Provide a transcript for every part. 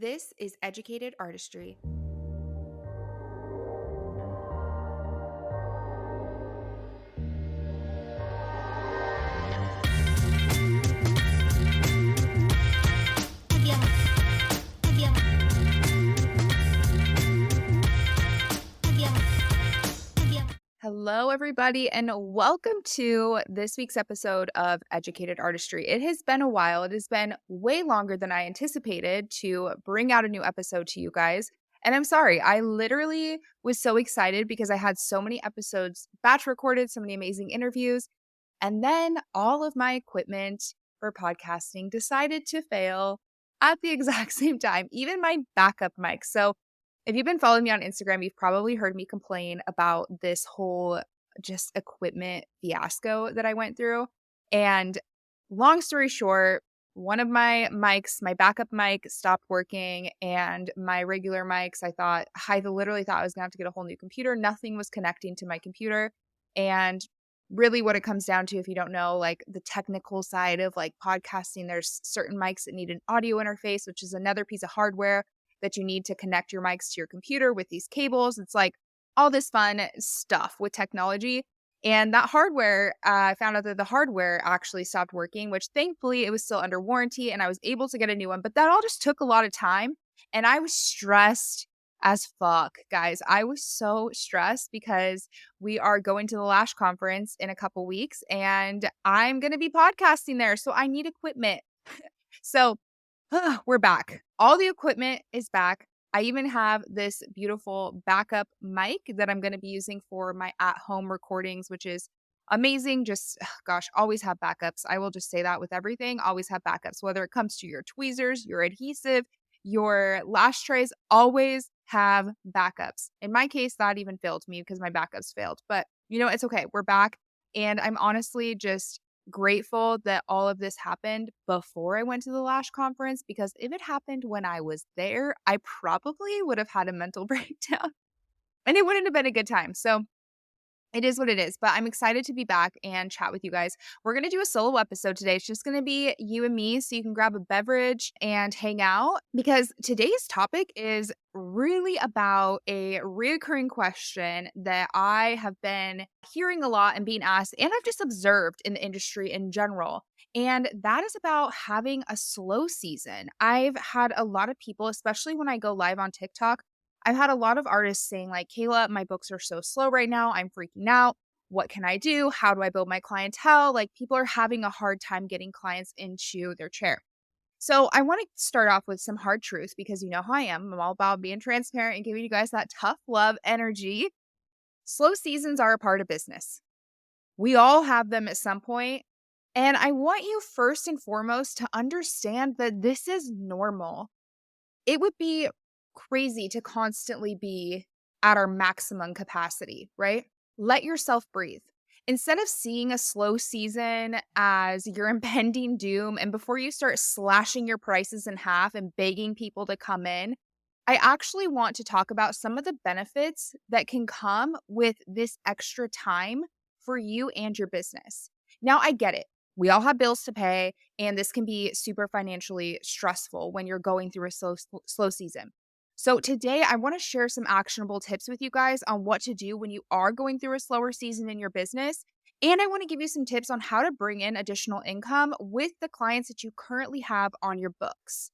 This is Educated Artistry. Hello, everybody, and welcome to this week's episode of Educated Artistry. It has been a while. It has been way longer than I anticipated to bring out a new episode to you guys. And I'm sorry, I literally was so excited because I had so many episodes batch recorded, so many amazing interviews. And then all of my equipment for podcasting decided to fail at the exact same time, even my backup mic. So if you've been following me on Instagram, you've probably heard me complain about this whole just equipment fiasco that I went through. And long story short, one of my mics, my backup mic stopped working, and my regular mics, I literally thought I was gonna have to get a whole new computer. Nothing was connecting to my computer. And really what it comes down to, if you don't know, like the technical side of like podcasting, there's certain mics that need an audio interface, which is another piece of hardware that you need to connect your mics to your computer with these cables. It's like all this fun stuff with technology. And that hardware, I found out that the hardware actually stopped working, which thankfully it was still under warranty and I was able to get a new one. But that all just took a lot of time. And I was stressed as fuck, guys. I was so stressed because we are going to the Lash conference in a couple weeks and I'm going to be podcasting there. So I need equipment. So we're back. All the equipment is back. I even have this beautiful backup mic that I'm going to be using for my at-home recordings, which is amazing. Just, gosh, always have backups. I will just say that with everything. Always have backups, whether it comes to your tweezers, your adhesive, your lash trays, always have backups. In my case, that even failed me because my backups failed. But, it's okay. We're back. And I'm honestly just grateful that all of this happened before I went to the Lash conference, because if it happened when I was there, I probably would have had a mental breakdown and it wouldn't have been a good time. So it is what it is, but I'm excited to be back and chat with you guys. We're going to do a solo episode today. It's just going to be you and me, so you can grab a beverage and hang out, because today's topic is really about a reoccurring question that I have been hearing a lot and being asked, and I've just observed in the industry in general. And that is about having a slow season. I've had a lot of people, especially when I go live on TikTok, I've had a lot of artists saying like, Kayla, my books are so slow right now. I'm freaking out. What can I do? How do I build my clientele? Like, people are having a hard time getting clients into their chair. So I want to start off with some hard truth, because you know how I am. I'm all about being transparent and giving you guys that tough love energy. Slow seasons are a part of business. We all have them at some point. And I want you first and foremost to understand that this is normal. It would be crazy to constantly be at our maximum capacity, right? Let yourself breathe. Instead of seeing a slow season as your impending doom, and before you start slashing your prices in half and begging people to come in, I actually want to talk about some of the benefits that can come with this extra time for you and your business. Now, I get it. We all have bills to pay, and this can be super financially stressful when you're going through a slow season. So today I want to share some actionable tips with you guys on what to do when you are going through a slower season in your business. And I want to give you some tips on how to bring in additional income with the clients that you currently have on your books.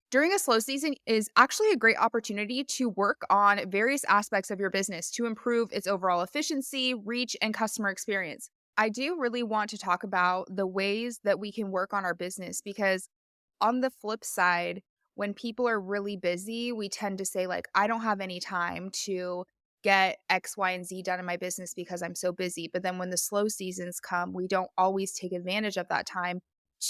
During a slow season is actually a great opportunity to work on various aspects of your business to improve its overall efficiency, reach, and customer experience. I do really want to talk about the ways that we can work on our business, because on the flip side, when people are really busy, we tend to say like, I don't have any time to get X, Y, and Z done in my business because I'm so busy. But then when the slow seasons come, we don't always take advantage of that time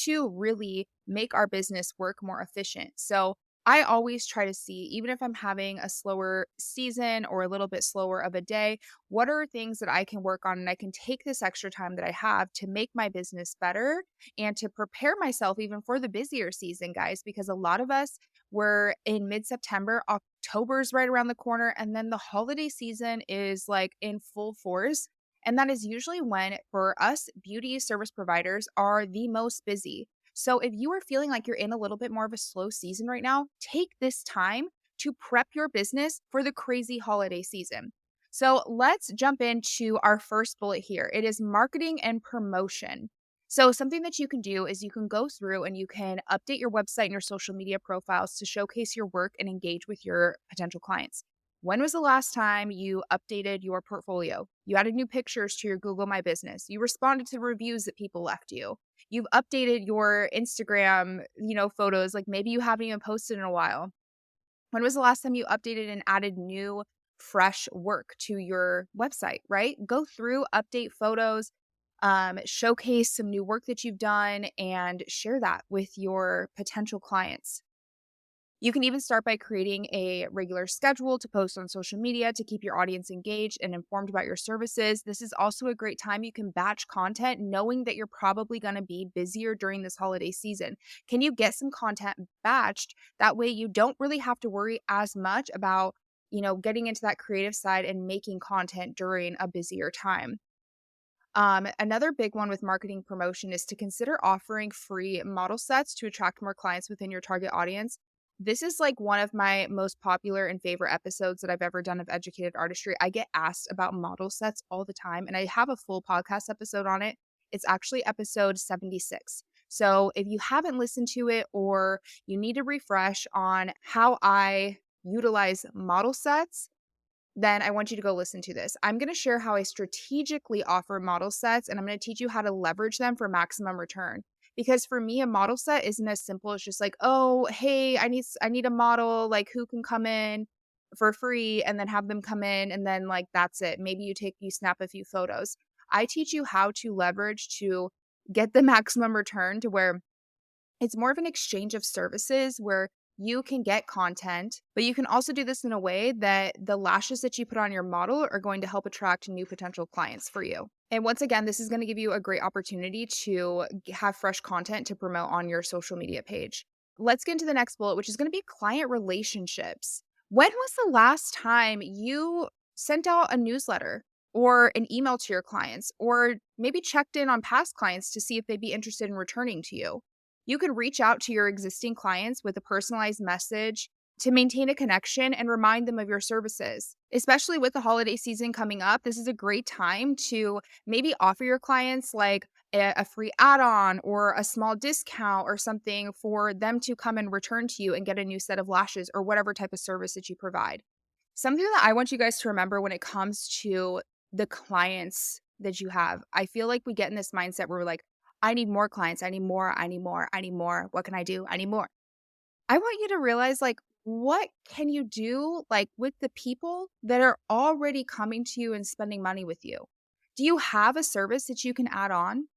to really make our business work more efficient. So I always try to see, even if I'm having a slower season or a little bit slower of a day, what are things that I can work on, and I can take this extra time that I have to make my business better and to prepare myself even for the busier season, guys, because a lot of us were in mid-September, October's right around the corner, and then the holiday season is like in full force. And that is usually when, for us, beauty service providers are the most busy. So if you are feeling like you're in a little bit more of a slow season right now, take this time to prep your business for the crazy holiday season. So let's jump into our first bullet here. It is marketing and promotion. So something that you can do is you can go through and you can update your website and your social media profiles to showcase your work and engage with your potential clients. When was the last time you updated your portfolio? You added new pictures to your Google My Business. You responded to reviews that people left you. You've updated your Instagram, photos, like maybe you haven't even posted in a while. When was the last time you updated and added new, fresh work to your website, right? Go through, update photos, showcase some new work that you've done, and share that with your potential clients. You can even start by creating a regular schedule to post on social media to keep your audience engaged and informed about your services. This is also a great time you can batch content, knowing that you're probably going to be busier during this holiday season. Can you get some content batched? That way you don't really have to worry as much about, getting into that creative side and making content during a busier time. Another big one with marketing promotion is to consider offering free model sets to attract more clients within your target audience. This is like one of my most popular and favorite episodes that I've ever done of Educated Artistry. I get asked about model sets all the time, and I have a full podcast episode on it. It's actually episode 76. So if you haven't listened to it or you need a refresh on how I utilize model sets, then I want you to go listen to this. I'm going to share how I strategically offer model sets, and I'm going to teach you how to leverage them for maximum return. Because for me, a model set isn't as simple as just like, oh, hey, I need a model, like who can come in for free, and then have them come in, and then like that's it. Maybe you snap a few photos. I teach you how to leverage to get the maximum return to where it's more of an exchange of services where you can get content, but you can also do this in a way that the lashes that you put on your model are going to help attract new potential clients for you. And once again, this is going to give you a great opportunity to have fresh content to promote on your social media page. Let's get into the next bullet, which is going to be client relationships. When was the last time you sent out a newsletter or an email to your clients, or maybe checked in on past clients to see if they'd be interested in returning to you? You could reach out to your existing clients with a personalized message to maintain a connection and remind them of your services. Especially with the holiday season coming up, this is a great time to maybe offer your clients like a free add-on or a small discount or something for them to come and return to you and get a new set of lashes or whatever type of service that you provide. Something that I want you guys to remember when it comes to the clients that you have, I feel like we get in this mindset where we're like, I need more clients. I need more. I need more. I need more. What can I do? I need more. I want you to realize like, what can you do like with the people that are already coming to you and spending money with you? Do you have a service that you can add on?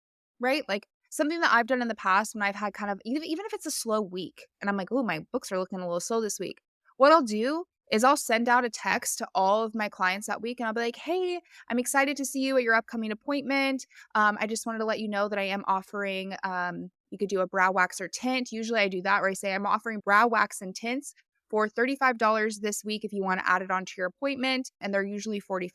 Right? Like something that I've done in the past when I've had kind of even if it's a slow week and I'm like, oh, my books are looking a little slow this week. What I'll do is I'll send out a text to all of my clients that week and I'll be like, hey, I'm excited to see you at your upcoming appointment. I just wanted to let you know that I am offering, you could do a brow wax or tint. Usually I do that where I say I'm offering brow wax and tints for $35 this week if you want to add it onto your appointment. And they're usually $45.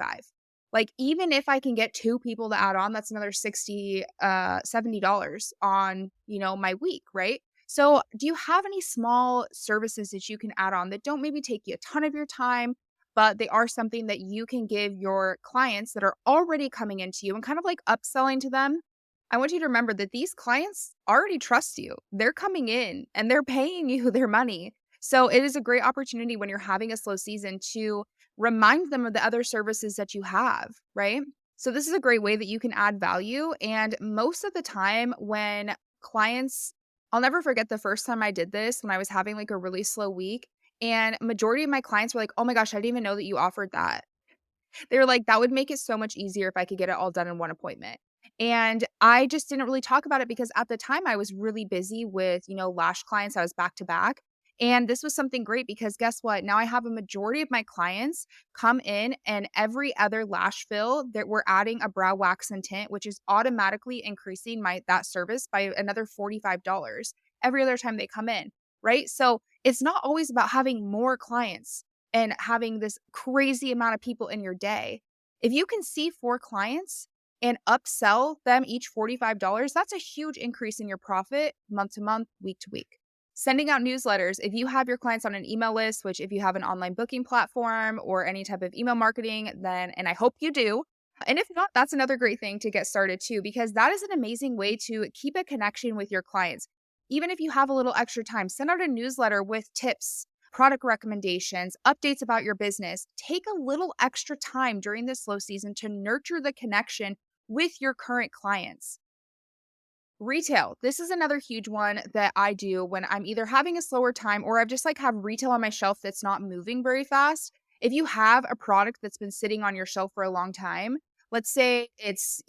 Like, even if I can get two people to add on, that's another $60, $70 on, my week, right? So do you have any small services that you can add on that don't maybe take you a ton of your time, but they are something that you can give your clients that are already coming into you and kind of like upselling to them? I want you to remember that these clients already trust you. They're coming in and they're paying you their money. So it is a great opportunity when you're having a slow season to remind them of the other services that you have, right? So this is a great way that you can add value. And most of the time when clients, I'll never forget the first time I did this when I was having like a really slow week. And majority of my clients were like, oh my gosh, I didn't even know that you offered that. They were like, that would make it so much easier if I could get it all done in one appointment. And I just didn't really talk about it because at the time I was really busy with, lash clients. I was back to back. And this was something great because guess what? Now I have a majority of my clients come in and every other lash fill that we're adding a brow wax and tint, which is automatically increasing that service by another $45 every other time they come in, right? So it's not always about having more clients and having this crazy amount of people in your day. If you can see 4 clients and upsell them each $45, that's a huge increase in your profit month to month, week to week. Sending out newsletters. If you have your clients on an email list, which if you have an online booking platform or any type of email marketing, then, and I hope you do. And if not, that's another great thing to get started too, because that is an amazing way to keep a connection with your clients. Even if you have a little extra time, send out a newsletter with tips, product recommendations, updates about your business. Take a little extra time during this slow season to nurture the connection with your current clients. Retail. This is another huge one that I do when I'm either having a slower time or I've just like have retail on my shelf that's not moving very fast. If you have a product that's been sitting on your shelf for a long time, let's say it's,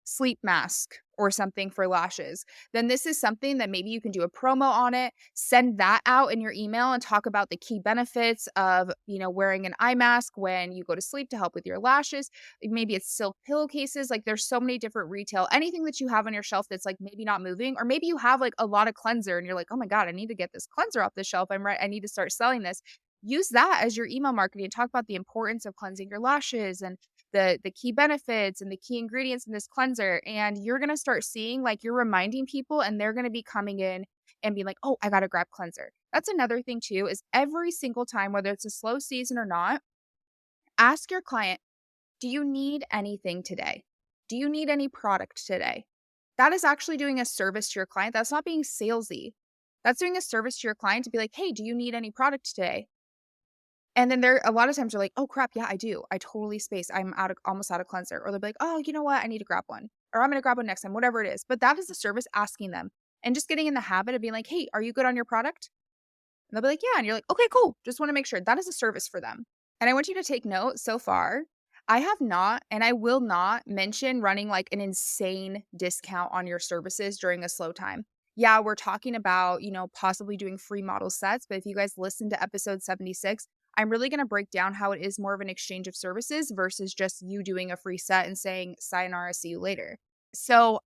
sleep mask or something for lashes, then this is something that maybe you can do a promo on it, send that out in your email and talk about the key benefits of, wearing an eye mask when you go to sleep to help with your lashes. Maybe it's silk pillowcases. Like there's so many different retail, anything that you have on your shelf that's like maybe not moving, or maybe you have like a lot of cleanser and you're like, oh my God, I need to get this cleanser off the shelf. I'm right. I need to start selling this. Use that as your email marketing and talk about the importance of cleansing your lashes and the key benefits and the key ingredients in this cleanser. And you're going to start seeing like you're reminding people and they're going to be coming in and being like, oh, I got to grab cleanser. That's another thing too, is every single time, whether it's a slow season or not, ask your client, do you need anything today? Do you need any product today? That is actually doing a service to your client. That's not being salesy. That's doing a service to your client to be like, hey, do you need any product today? And then there a lot of times you're like, "Oh crap, yeah, I do. I totally spaced. I'm almost out of cleanser." Or they'll be like, "Oh, you know what? I need to grab one." Or I'm gonna grab one next time, whatever it is. But that is the service asking them and just getting in the habit of being like, "Hey, are you good on your product?" And they'll be like, "Yeah." And you're like, "Okay, cool. Just want to make sure." That is a service for them. And I want you to take note so far. I have not, and I will not mention running like an insane discount on your services during a slow time. Yeah, we're talking about, possibly doing free model sets. But if you guys listen to episode 76, I'm really going to break down how it is more of an exchange of services versus just you doing a free set and saying, sayonara, see you later. So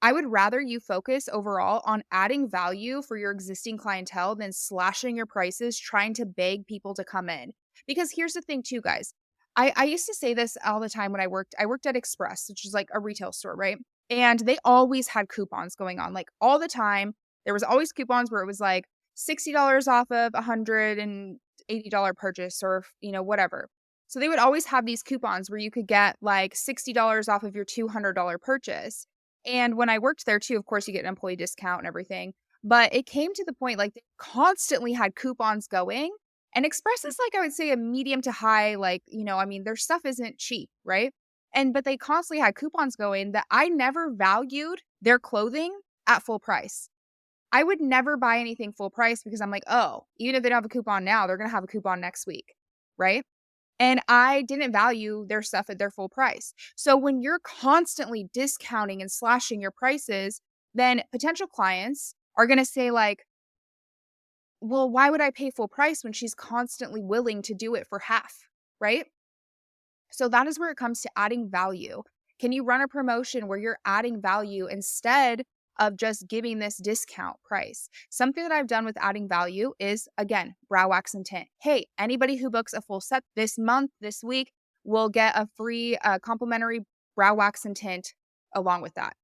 I would rather you focus overall on adding value for your existing clientele than slashing your prices, trying to beg people to come in. Because here's the thing, too, guys. I used to say this all the time when I worked at Express, which is like a retail store, right? And they always had coupons going on, like all the time. There was always coupons where it was like $60 off of $180 purchase or, whatever. So they would always have these coupons where you could get like $60 off of your $200 purchase. And when I worked there too, of course, you get an employee discount and everything. But it came to the point like they constantly had coupons going. And Express is like, I would say, a medium to high, like, their stuff isn't cheap, right? But they constantly had coupons going that I never valued their clothing at full price. I would never buy anything full price because I'm like, oh, even if they don't have a coupon now, they're going to have a coupon next week, right? And I didn't value their stuff at their full price. So when you're constantly discounting and slashing your prices, then potential clients are going to say like, well, why would I pay full price when she's constantly willing to do it for half, right? So that is where it comes to adding value. Can you run a promotion where you're adding value instead of just giving this discount price? Something that I've done with adding value is, again, brow wax and tint. Hey, anybody who books a full set this month, this week, will get a free complimentary brow wax and tint along with that.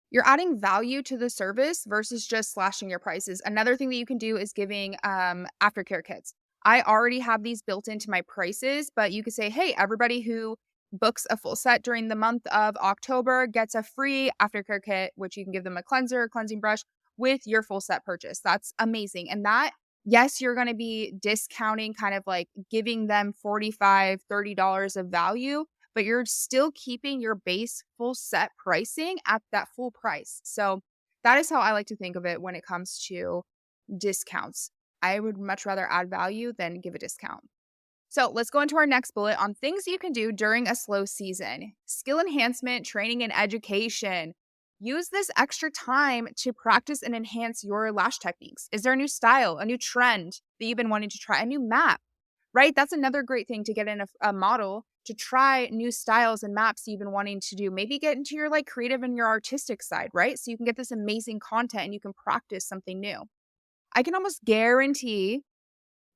You're adding value to the service versus just slashing your prices. Another thing that you can do is giving aftercare kits. I already have these built into my prices, but you could say, hey, everybody who books a full set during the month of October gets a free aftercare kit, which you can give them a cleanser, a cleansing brush with your full set purchase. That's amazing. And that, yes, you're going to be discounting, kind of like giving them $45, $30 of value, but you're still keeping your base full set pricing at that full price. So that is how I like to think of it when it comes to discounts. I would much rather add value than give a discount. So let's go into our next bullet on things you can do during a slow season. Skill enhancement, training, and education. Use this extra time to practice and enhance your lash techniques. Is there a new style, a new trend that you've been wanting to try, a new map, right? That's another great thing to get in a model to try new styles and maps you've been wanting to do. Maybe get into your like creative and your artistic side, right? So you can get this amazing content and you can practice something new. I can almost guarantee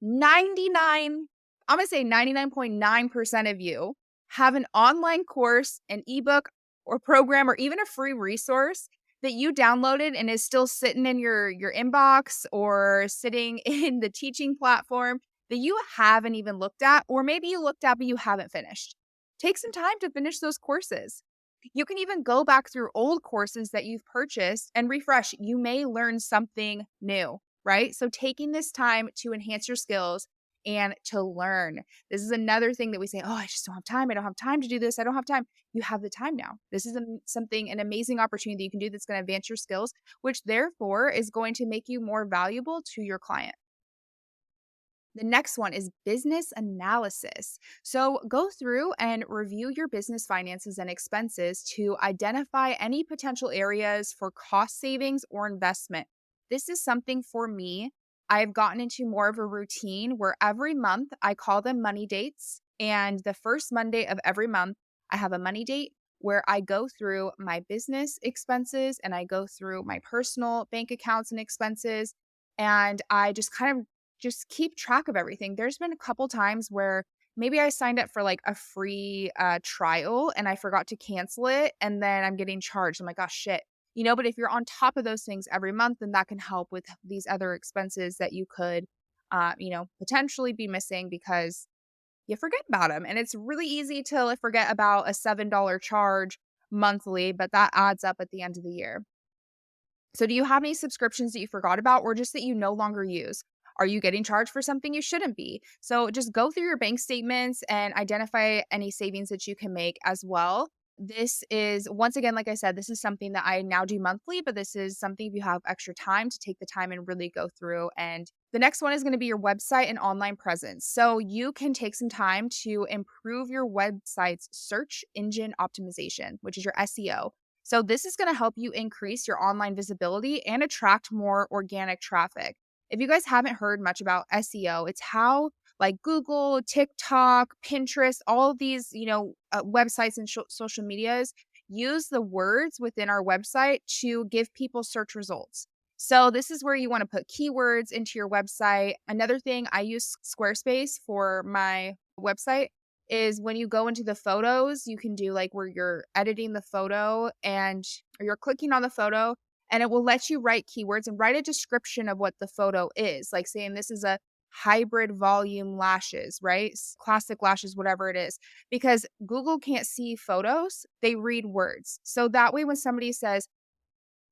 99, I'm going to say 99.9% of you have an online course, an ebook or program, or even a free resource that you downloaded and is still sitting in your inbox or sitting in the teaching platform that you haven't even looked at, or maybe you looked at but you haven't finished. Take some time to finish those courses. You can even go back through old courses that you've purchased and refresh. You may learn something new, right? So taking this time to enhance your skills and to learn. This is another thing that we say, "Oh, I just don't have time. I don't have time to do this. I don't have time." You have the time now. This is an amazing opportunity you can do that's going to advance your skills, which therefore is going to make you more valuable to your client. The next one is business analysis. So go through and review your business finances and expenses to identify any potential areas for cost savings or investment. This is something for me. I've gotten into more of a routine where every month I call them money dates. And the first Monday of every month, I have a money date where I go through my business expenses and I go through my personal bank accounts and expenses. And I just keep track of everything. There's been a couple times where maybe I signed up for like a free trial and I forgot to cancel it and then I'm getting charged. I'm like, "Oh shit." But if you're on top of those things every month, then that can help with these other expenses that you could, potentially be missing because you forget about them. And it's really easy to like, forget about a $7 charge monthly, but that adds up at the end of the year. So do you have any subscriptions that you forgot about or just that you no longer use? Are you getting charged for something you shouldn't be? So just go through your bank statements and identify any savings that you can make as well. This is, once again, like I said, this is something that I now do monthly, but this is something if you have extra time to take the time and really go through. And the next one is going to be your website and online presence. So you can take some time to improve your website's search engine optimization, which is your SEO. So this is going to help you increase your online visibility and attract more organic traffic. If you guys haven't heard much about SEO, it's how like Google, TikTok, Pinterest, all of these, websites and social medias use the words within our website to give people search results. So this is where you want to put keywords into your website. Another thing, I use Squarespace for my website is when you go into the photos, you can do like where you're editing the photo and or you're clicking on the photo and it will let you write keywords and write a description of what the photo is, like saying this is a hybrid volume lashes, right? Classic lashes, whatever it is, because Google can't see photos, they read words. So that way, when somebody says,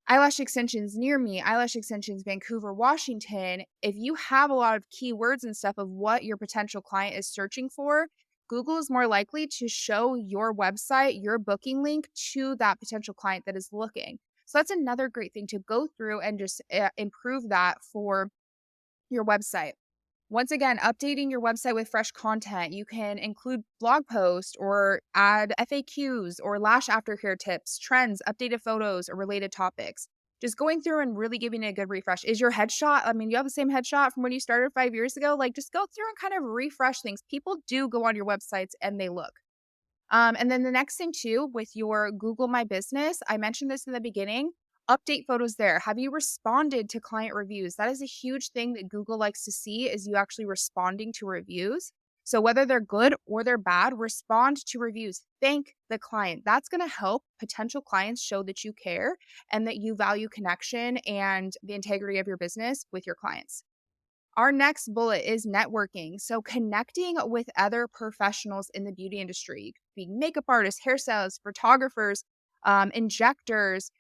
eyelash extensions near me, eyelash extensions, Vancouver, Washington. If you have a lot of keywords and stuff of what your potential client is searching for, Google is more likely to show your website, your booking link to that potential client that is looking. So that's another great thing to go through and just improve that for your website. Once again, updating your website with fresh content. You can include blog posts or add FAQs or lash aftercare tips, trends, updated photos, or related topics. Just going through and really giving it a good refresh. Is your headshot, I mean, you have the same headshot from when you started 5 years ago? Like, just go through and kind of refresh things. People do go on your websites and they look. And then the next thing too, with your Google My Business, I mentioned this in the beginning, update photos there. Have you responded to client reviews? That is a huge thing that Google likes to see is you actually responding to reviews. So whether they're good or they're bad, respond to reviews. Thank the client. That's going to help potential clients show that you care and that you value connection and the integrity of your business with your clients. Our next bullet is networking. So connecting with other professionals in the beauty industry, being makeup artists, hairstylists, photographers, injectors,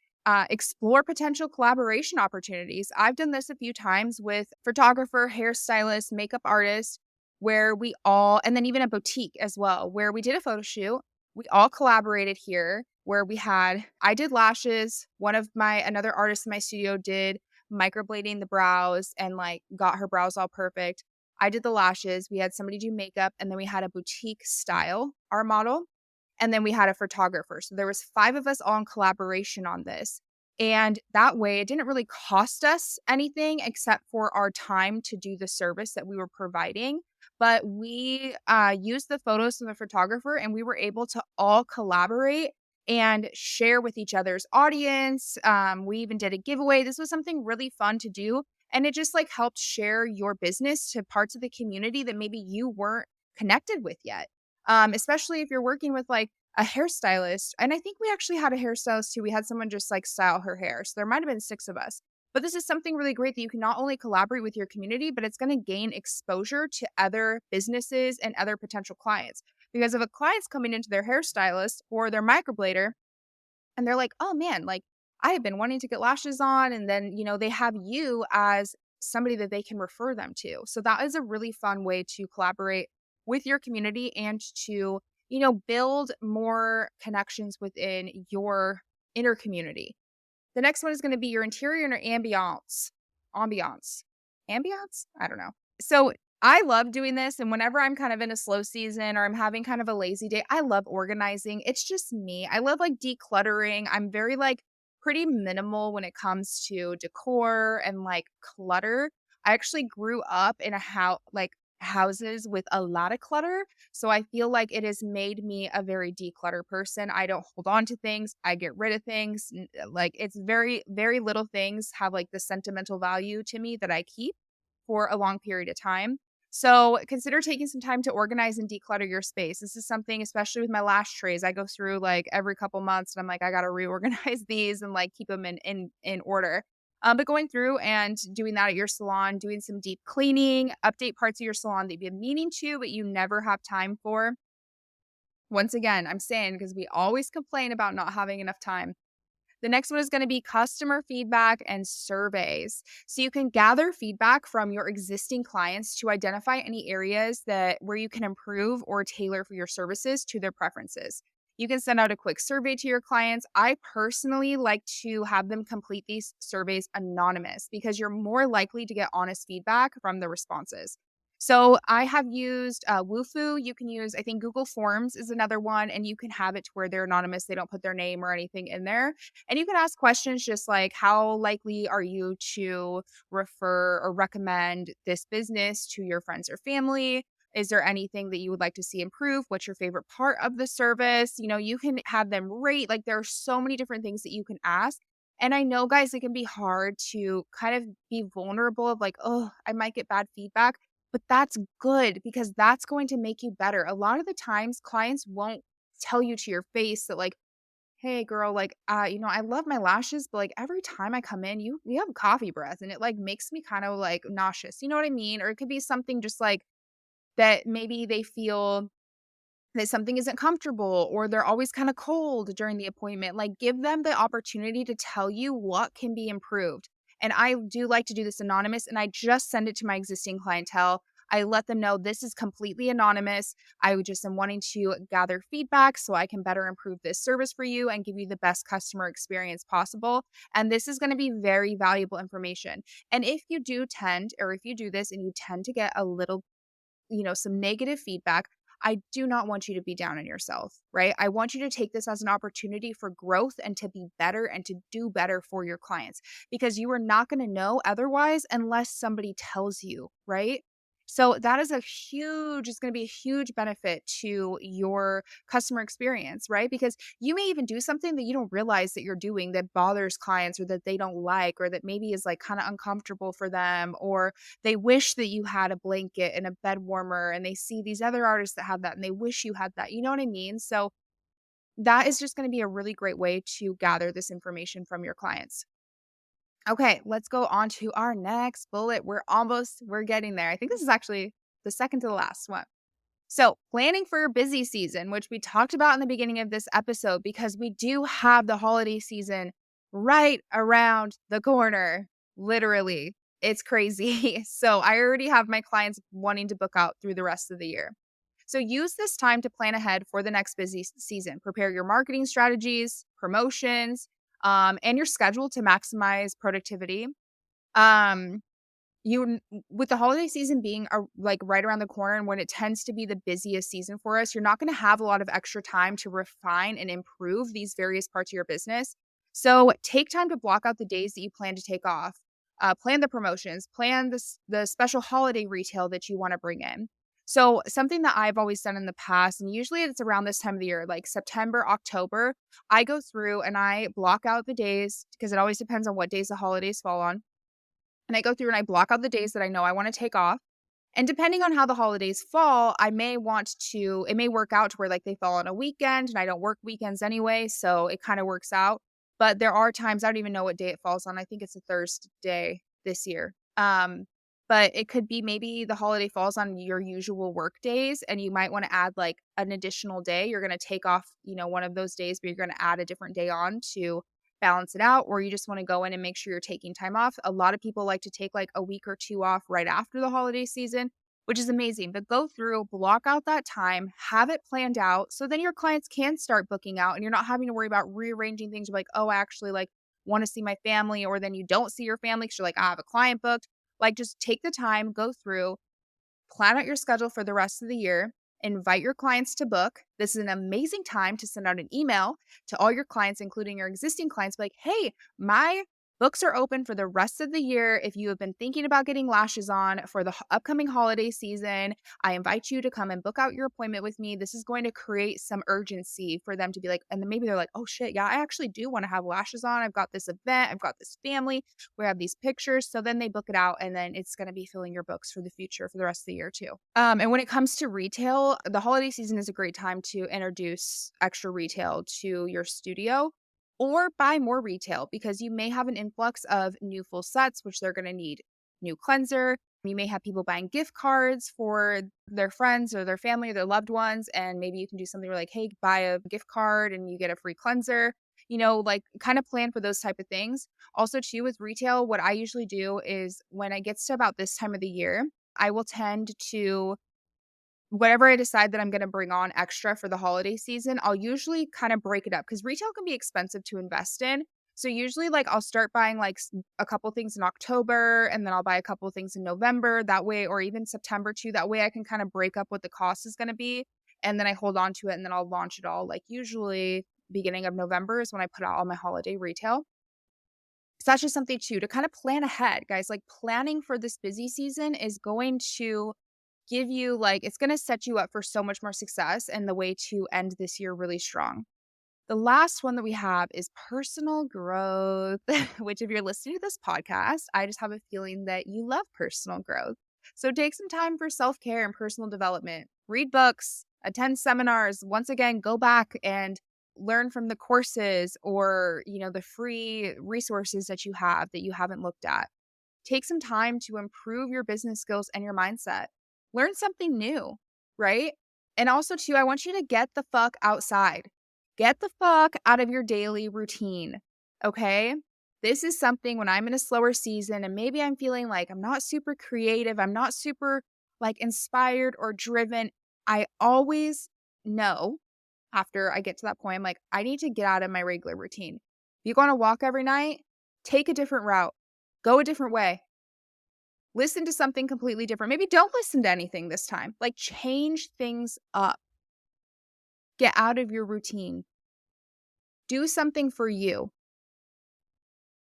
explore potential collaboration opportunities. I've done this a few times with photographer, hairstylist, makeup artist, where we all, and then even a boutique as well, where we did a photo shoot. We all collaborated here where I did lashes. Another artist in my studio did microblading the brows and like got her brows all perfect. I did the lashes. We had somebody do makeup and then we had a boutique style our model. And then we had a photographer. So there was 5 of us all in collaboration on this. And that way it didn't really cost us anything except for our time to do the service that we were providing. But we used the photos from the photographer and we were able to all collaborate and share with each other's audience. We even did a giveaway. This was something really fun to do. And it just like helped share your business to parts of the community that maybe you weren't connected with yet. especially if you're working with like a hairstylist. And I think we actually had a hairstylist too. We had someone just like style her hair. So there might have been 6 of us. But this is something really great that you can not only collaborate with your community, but it's going to gain exposure to other businesses and other potential clients. Because if a client's coming into their hairstylist or their microblader and they're like, "Oh man, like I have been wanting to get lashes on," and then, they have you as somebody that they can refer them to. So that is a really fun way to collaborate with your community and to, build more connections within your inner community. The next one is gonna be your interior and your ambiance. Ambiance. Ambiance? I don't know. So, I love doing this, and whenever I'm kind of in a slow season or I'm having kind of a lazy day, I love organizing. It's just me. I love, like, decluttering. I'm very, like, pretty minimal when it comes to decor and, like, clutter. I actually grew up in a houses with a lot of clutter, so I feel like it has made me a very decluttered person. I don't hold on to things. I get rid of things. Like it's very, very little things have like the sentimental value to me that I keep for a long period of time. So consider taking some time to organize and declutter your space. This is something, especially with my lash trays, I go through like every couple months and I'm like, I got to reorganize these and like keep them in order. But going through and doing that at your salon, doing some deep cleaning, update parts of your salon that you've been meaning to, but you never have time for. Once again, I'm saying because we always complain about not having enough time. The next one is going to be customer feedback and surveys. So you can gather feedback from your existing clients to identify any areas that where you can improve or tailor for your services to their preferences. You can send out a quick survey to your clients. I personally like to have them complete these surveys anonymous because you're more likely to get honest feedback from the responses. So I have used Woofu. You can use, I think Google Forms is another one, and you can have it to where they're anonymous. They don't put their name or anything in there. And you can ask questions just like, how likely are you to refer or recommend this business to your friends or family? Is there anything that you would like to see improve? What's your favorite part of the service? You can have them rate. Like, there are so many different things that you can ask. And I know, guys, it can be hard to kind of be vulnerable of like, oh, I might get bad feedback, but that's good because that's going to make you better. A lot of the times, clients won't tell you to your face that, like, "Hey girl, like, I love my lashes, but like every time I come in, you have coffee breath and it like makes me kind of like nauseous." You know what I mean? Or it could be something just like that maybe they feel that something isn't comfortable or they're always kind of cold during the appointment. Like give them the opportunity to tell you what can be improved. And I do like to do this anonymous and I just send it to my existing clientele. I let them know this is completely anonymous. I would just am wanting to gather feedback so I can better improve this service for you and give you the best customer experience possible. And this is going to be very valuable information. And if you do tend, or if you do this and you tend to get a little some negative feedback, I do not want you to be down on yourself, right? I want you to take this as an opportunity for growth and to be better and to do better for your clients because you are not going to know otherwise unless somebody tells you, right? So that is it's going to be a huge benefit to your customer experience, right? Because you may even do something that you don't realize that you're doing that bothers clients or that they don't like or that maybe is like kind of uncomfortable for them or they wish that you had a blanket and a bed warmer and they see these other artists that have that and they wish you had that. You know what I mean? So that is just going to be a really great way to gather this information from your clients. Okay, let's go on to our next bullet. We're getting there. I think this is actually the second to the last one. So, planning for a busy season, which we talked about in the beginning of this episode, because we do have the holiday season right around the corner. Literally, it's crazy. So, I already have my clients wanting to book out through the rest of the year. So, use this time to plan ahead for the next busy season. Prepare your marketing strategies, promotions, and your schedule to maximize productivity. Um, with the holiday season being like right around the corner and when it tends to be the busiest season for us, you're not going to have a lot of extra time to refine and improve these various parts of your business. So take time to block out the days that you plan to take off. Plan the promotions, plan the special holiday retail that you want to bring in. So something that I've always done in the past, and usually it's around this time of the year, like September, October, I go through and I block out the days because it always depends on what days the holidays fall on and I go through and I block out the days that I know I want to take off. And depending on how the holidays fall, it may work out to where like they fall on a weekend and I don't work weekends anyway. So it kind of works out. But there are times I don't even know what day it falls on. I think it's a Thursday this year. But it could be maybe the holiday falls on your usual work days and you might want to add like an additional day. You're going to take off, one of those days, but you're going to add a different day on to balance it out, or you just want to go in and make sure you're taking time off. A lot of people like to take like a week or two off right after the holiday season, which is amazing. But go through, block out that time, have it planned out so then your clients can start booking out and you're not having to worry about rearranging things. You're like, oh, I actually like want to see my family, or then you don't see your family because you're like, I have a client booked. Like, just take the time, go through, plan out your schedule for the rest of the year, invite your clients to book. This is an amazing time to send out an email to all your clients, including your existing clients, be like, hey, my books are open for the rest of the year. If you have been thinking about getting lashes on for the upcoming holiday season, I invite you to come and book out your appointment with me. This is going to create some urgency for them to be like, and then maybe they're like, oh shit, yeah, I actually do want to have lashes on. I've got this event, I've got this family, we have these pictures. So then they book it out and then it's going to be filling your books for the future for the rest of the year too. And when it comes to retail, the holiday season is a great time to introduce extra retail to your studio or buy more retail because you may have an influx of new full sets, which they're going to need new cleanser. You may have people buying gift cards for their friends or their family or their loved ones. And maybe you can do something where like, hey, buy a gift card and you get a free cleanser, like kind of plan for those type of things. Also too, with retail, what I usually do is when it gets to about this time of the year, I will tend to whatever I decide that I'm gonna bring on extra for the holiday season, I'll usually kind of break it up because retail can be expensive to invest in. So usually, like, I'll start buying, like, a couple things in October, and then I'll buy a couple things in November, that way, or even September too, that way I can kinda break up what the cost is gonna be, and then I hold on to it, and then I'll launch it all, like, usually beginning of November is when I put out all my holiday retail. So that's just something too to kind of plan ahead, guys. Like, planning for this busy season is going to give you like it's going to set you up for so much more success and the way to end this year really strong. The last one that we have is personal growth, which if you're listening to this podcast, I just have a feeling that you love personal growth. So take some time for self-care and personal development. Read books, attend seminars. Once again, go back and learn from the courses or, the free resources that you haven't looked at. Take some time to improve your business skills and your mindset. Learn something new, right? And also too, I want you to get the fuck outside. Get the fuck out of your daily routine, okay? This is something when I'm in a slower season and maybe I'm feeling like I'm not super creative, I'm not super like inspired or driven. I always know after I get to that point, I'm like, I need to get out of my regular routine. If you go on a walk every night, take a different route, go a different way. Listen to something completely different. Maybe don't listen to anything this time. Like, change things up. Get out of your routine. Do something for you.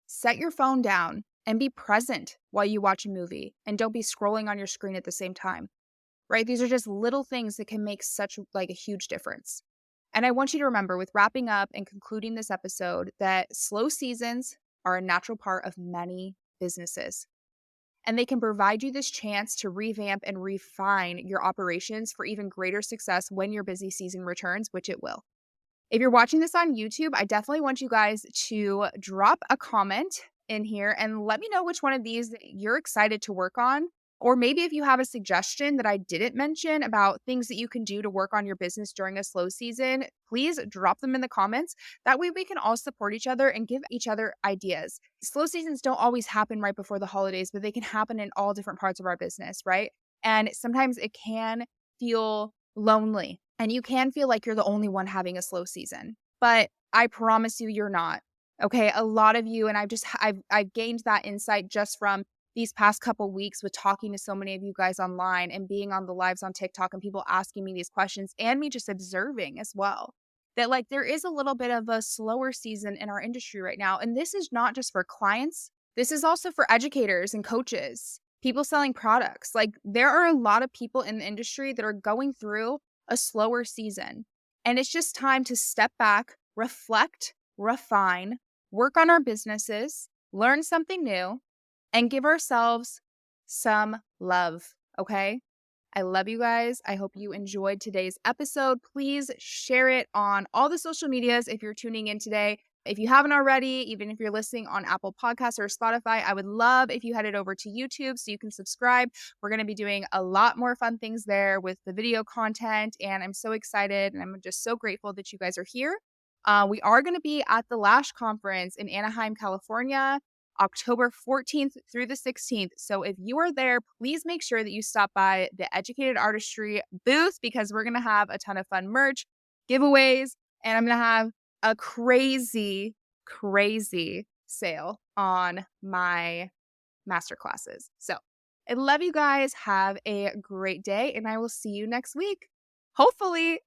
Set your phone down and be present while you watch a movie and don't be scrolling on your screen at the same time. Right? These are just little things that can make such like a huge difference. And I want you to remember with wrapping up and concluding this episode that slow seasons are a natural part of many businesses. And they can provide you this chance to revamp and refine your operations for even greater success when your busy season returns, which it will. If you're watching this on YouTube, I definitely want you guys to drop a comment in here and let me know which one of these you're excited to work on. Or maybe if you have a suggestion that I didn't mention about things that you can do to work on your business during a slow season, please drop them in the comments. That way we can all support each other and give each other ideas. Slow seasons don't always happen right before the holidays, but they can happen in all different parts of our business, right? And sometimes it can feel lonely and you can feel like you're the only one having a slow season. But I promise you, you're not. Okay, a lot of you, and I've gained that insight just from these past couple weeks with talking to so many of you guys online and being on the lives on TikTok and people asking me these questions and me just observing as well that like there is a little bit of a slower season in our industry right now. And this is not just for clients. This is also for educators and coaches, people selling products. Like there are a lot of people in the industry that are going through a slower season. And it's just time to step back, reflect, refine, work on our businesses, learn something new, and give ourselves some love, Okay? I love you guys. I hope you enjoyed today's episode. Please share it on all the social medias if you're tuning in today. If you haven't already, even if you're listening on Apple Podcasts or Spotify, I would love if you headed over to YouTube so you can subscribe. We're going to be doing a lot more fun things there with the video content, and I'm so excited and I'm just so grateful that you guys are here. We are going to be at the Lash Conference in Anaheim, California, October 14th through the 16th. So if you are there, please make sure that you stop by the Educated Artistry booth because we're going to have a ton of fun merch, giveaways, and I'm going to have a crazy, crazy sale on my master classes. So I love you guys. Have a great day, and I will see you next week. Hopefully.